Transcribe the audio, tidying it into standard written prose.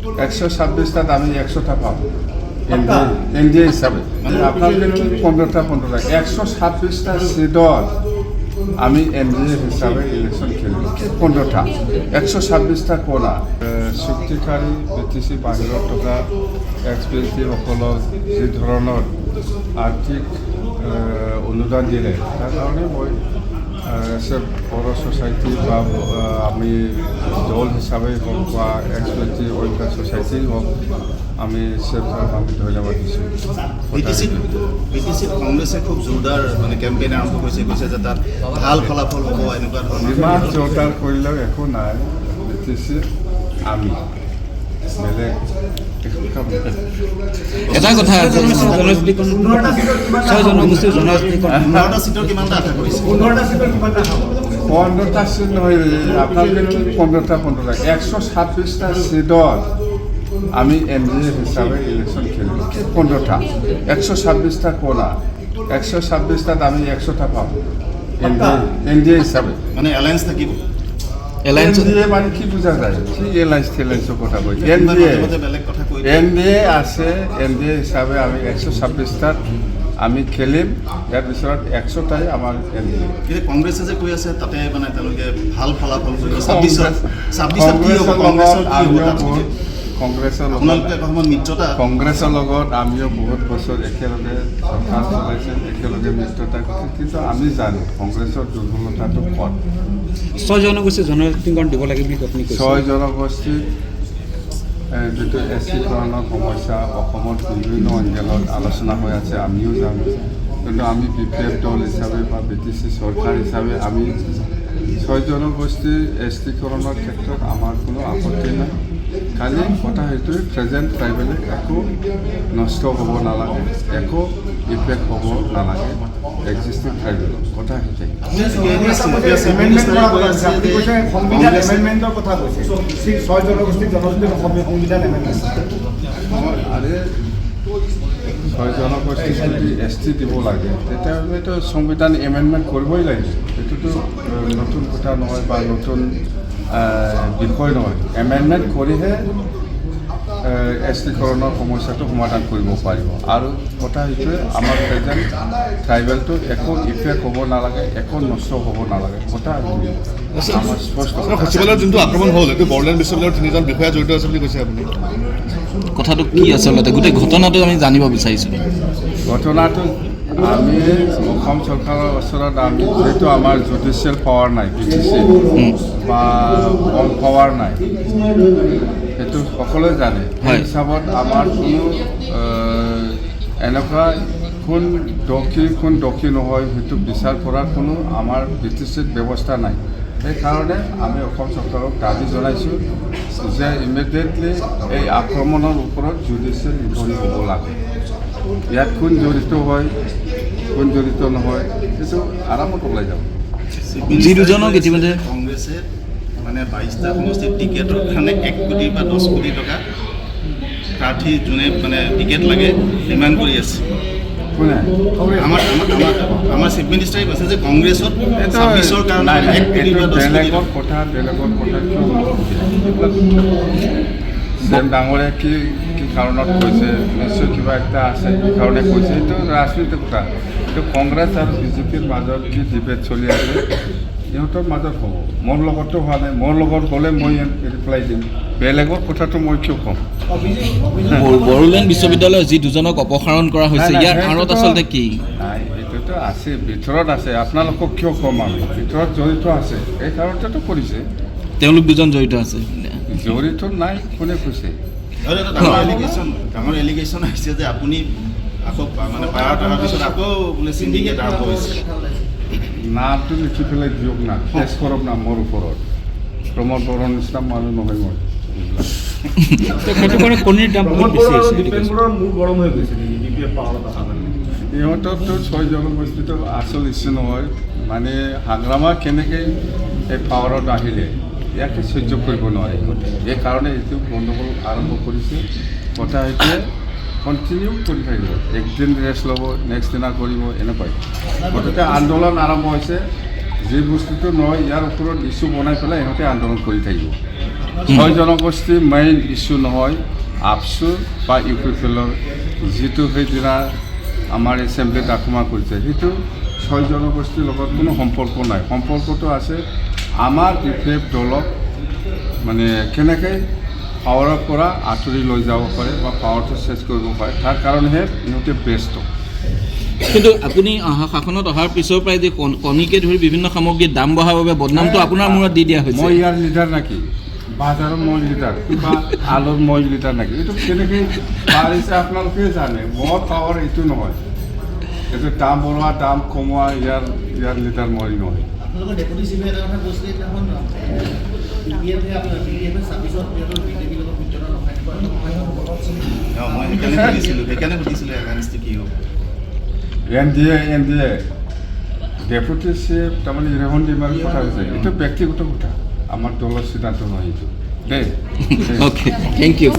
126টাত আমি 100টা পাব NDA হিসাবে আপনাদের 15টা 126টা সিটত আমি NDA হিসাবে ইলেকশন খেলিম 15টা 126টা কোনা চুক্তিকাৰী BTC বাহিৰত থকা এক্সপেৰিয়েন্সসকলক যি ধৰণৰ আৰ্থিক অনুদান দিলে তাৰ কাৰণে মই বড়ো সোসাইটি বা আমি দল হিসাবে হোক বা এক্সপেৰিয়েন্স ওয়েলফেয়াৰ সোসাইটি হোক আমি আমি ধন্যবাদ দিছোঁ BTC কংগ্ৰেছে খুব জোৰদাৰ মানে কেম্পেইন আৰম্ভ কৰিছে কৈছে যে তাত ভাল ফলাফল হ'ব এনেকুৱা ধৰণৰ যিমান জোৰদাৰ কৰিলেও একো নাই BTC আমি এটা কথা জনগোষ্ঠীৰ 15টা সিটৰ কিমানটা আশা কৰিছে 15টা সিট নহয় আপোনালোকে 15টা 126টা সিটত আমি NDA হিসাবে ইলেকশন খেলিম 15টা 126টা কোনা 126টাত আমি 100টা পাব NDA হিসাবে মানে এলায়েন্স থাকিব NDA মানে কি বুঝা যায় কি এলায়েন্সৰ কথা কৈ NDA আছে NDA হিসাবে আমি 126টাত আমি খেলিম ইয়াৰ পিছত 100টাই আমাৰ NDA কিন্তু কংগ্ৰেছে যে কৈ আছে তাতে মানে তেওঁলোকে ভাল ফলাফল কৰিব 26 কংগ্ৰেছৰ লগত আমিও বহুত বছৰ একেলগে চৰকাৰ চলাইছে একেলগে মিত্ৰতা কৰিছে কিন্তু আমি জানো কংগ্ৰেছৰ দুৰ্বলতাটো ক'ত 6 জনগোষ্ঠী জনজাতিকৰণ দিব লাগে বুলি আপুনি কৈছে 6 জনগোষ্ঠী যিটো এছটিকৰণৰ সমস্যা অসমত বিভিন্ন অঞ্চলত আলোচনা হৈ আছে আমিও জানো কিন্তু আমি BPF দল হিচাপে বা BTC চৰকাৰ হিচাপে আমি 6 জনগোষ্ঠীৰ এছটিকৰণৰ ক্ষেত্ৰত আমাৰ কোনো আপত্তি নাই খালি কথা সেইটোৱে প্ৰেজেণ্ট ট্ৰাইবেলে একো নষ্ট হ'ব নালাগে একো ইফেক্ট হ'ব নালাগে এক্সিষ্টিং ট্ৰাইবেলৰ কথা সেইটোৱে আৰে 6 জনগোষ্ঠী যদি ST দিব লাগে তেতিয়াহ'লেতো সংবিধান এমেণ্ডমেণ্ট কৰিবই লাগিব এইটোতো নতুন কথা নহয় বা নতুন বিষয় নহয় এমেণ্ডমেণ্ট কৰিহে এছটিকৰণৰ সমস্যাটো সমাধান কৰিব পাৰিব আৰু কথা সেইটোৱে আমাৰ প্ৰেজেণ্ট ট্ৰাইবেলটো একো ইফেক্ট হ'ব নালাগে একো নষ্ট হ'ব নালাগে কথা আমাৰ স্পষ্ট সচিবালয়ত যোনটো আক্ৰমণ হ'ল এইটো বড়োলেণ্ড বিশ্ববিদ্যালয়ৰ 3জন বিষয়া জড়িত আছে বুলি কৈছে আপুনি কথাটো কি আচলতে গোটেই ঘটনাটো আমি জানিব বিচাৰিছোঁ ঘটনাটো আমি অসম চৰকাৰৰ ওচৰত আমি যিহেতু আমাৰ জুডিচিয়েল পাৱাৰ নাই BTC বা হোম পাৱাৰ নাই সেইটো সকলোৱে জানে সেই হিচাপত আমাৰ কোনো এনেকুৱা কোন দোষী নহয় সেইটো বিচাৰ কৰাৰ কোনো আমাৰ BTCত ব্যৱস্থা নাই সেইকাৰণে আমি অসম চৰকাৰক দাবী জনাইছোঁ যে ইমিডিয়েটলি এই আক্ৰমণৰ ওপৰত জুডিচিয়েল ইনকুৱাৰী হ'ব লাগে ইয়াত কোন জড়িত হয় কোন জড়িত নহয় সেইটো আৰামত ওলাই যাব যি দুজনক ইতিমধ্যে কংগ্ৰেছে মানে 22টা সমষ্টিৰ টিকেটৰ কাৰণে 1 কোটি বা 10 কোটি টকা প্ৰাৰ্থী যোনে মানে টিকেট লাগে ডিমাণ্ড কৰি আছে আমাৰ চিফ মিনিষ্টাৰে কৈছে যে কংগ্ৰেছত 26ৰ কাৰণে 1 কোটি বা 10 বেলেগৰ কথা ডাঙৰে কি কাৰণত কৈছে নিশ্চয় কিবা এটা আছে কি কাৰণে কৈছে এইটো ৰাজনীতিৰ কথা এইটো কংগ্ৰেছ আৰু BJPৰ মাজত কি ডিবেট চলি আছে ইহঁতৰ মাজত হ'ব মোৰ লগতো হোৱা নাই মোৰ লগত গ'লে মই ৰিপ্লাই দিম বেলেগৰ কথাটো মই কিয় ক'ম বড়োলেণ্ড বিশ্ববিদ্যালয়ৰ যি দুজনক অপসাৰণ কৰা হৈছে ইয়াৰ আঁৰত আচলতে কি নাই এইটোতো আছে ভিতৰত আছে আপোনালোকক কিয় ক'ম আমি ভিতৰত জড়িত আছে এই কাৰণতেতো কৰিছে তেওঁলোক দুজন জড়িত আছে জড়িত নাই কোনে কৈছে ডাঙৰ এলিগেশ্যন আহিছে যে আপুনি আকৌ মানে পাৱাৰত অহাৰ পিছত আকৌ বোলে চিণ্ডিকেট আৰম্ভ হৈছে নামটো লিখি পেলাই দিয়ক না কেছ কৰক না মোৰ ওপৰত প্ৰমোদ বড়োৰ নিচিনা মানুহ নহয় মই ইহঁতৰতো 6 জনগোষ্ঠীটো আচল ইচ্ছু নহয় মানে হাগ্ৰামা কেনেকৈ এই পাৱাৰত আহিলে ইয়াকে সহ্য কৰিব নোৱাৰে এই কাৰণে এইটো গণ্ডগোল আৰম্ভ কৰিছে কথা সেইটোৱে কণ্টিনিউ কৰি থাকিব একদিন ৰেষ্ট ল'ব নেক্সট দিনা কৰিব এনেকুৱাই গতিকে আন্দোলন আৰম্ভ হৈছে যি বস্তুটো নহয় ইয়াৰ ওপৰত ইছ্যু বনাই পেলাই ইহঁতে আন্দোলন কৰি থাকিব ছয় জনগোষ্ঠী মেইন ইছ্যু নহয় আপছু বা ইউ পি পি এলৰ যিটো সেইদিনা আমাৰ এছেম্বলিত আক্ৰমণ কৰিছে সেইটো ছয় জনগোষ্ঠীৰ লগত কোনো সম্পৰ্ক নাই সম্পৰ্কটো আছে আমাৰ ইউ পি এফ দলক মানে কেনেকৈ পাৱাৰৰ পৰা আঁতৰি লৈ যাব পাৰে বা পাৱাৰটো চেঞ্জ কৰিব পাৰে তাৰ কাৰণেহে ইহঁতে ব্যস্ত কিন্তু আপুনি শাসনত অহাৰ পিছৰ পৰাই যে কণীকে ধৰি বিভিন্ন সামগ্ৰীৰ দাম বঢ়াৰ বাবে বদনামটো আপোনাৰ মূৰত দি দিয়া হৈছে মই ইয়াৰ লিডাৰ নেকি বাজাৰৰ মই লিডাৰ কিবা আলুৰ মই লিডাৰ নেকি এইটো কেনেকৈ পাৰিছে আপোনালোকে জানে মোৰ পাৱাৰ এইটো নহয় এইটো দাম বঢ়োৱা দাম কমোৱা ইয়াৰ লিডাৰ মই নহয় আপোনালোকৰ ডেপুটি চিফে এটা কথা কৈছিলে সেইদিনাখন মই সেইকাৰণে সুধিছিলোঁ এগেইনষ্টটো কি হ'ব NDA ডেপুটি চিফ তাৰমানে ৰেহন ডিমাৰ কথা হৈছে এইটো ব্যক্তিগত কথা আমাৰ দলৰ সিদ্ধান্ত নহয় এইটো দেই অ'কে থেংক ইউ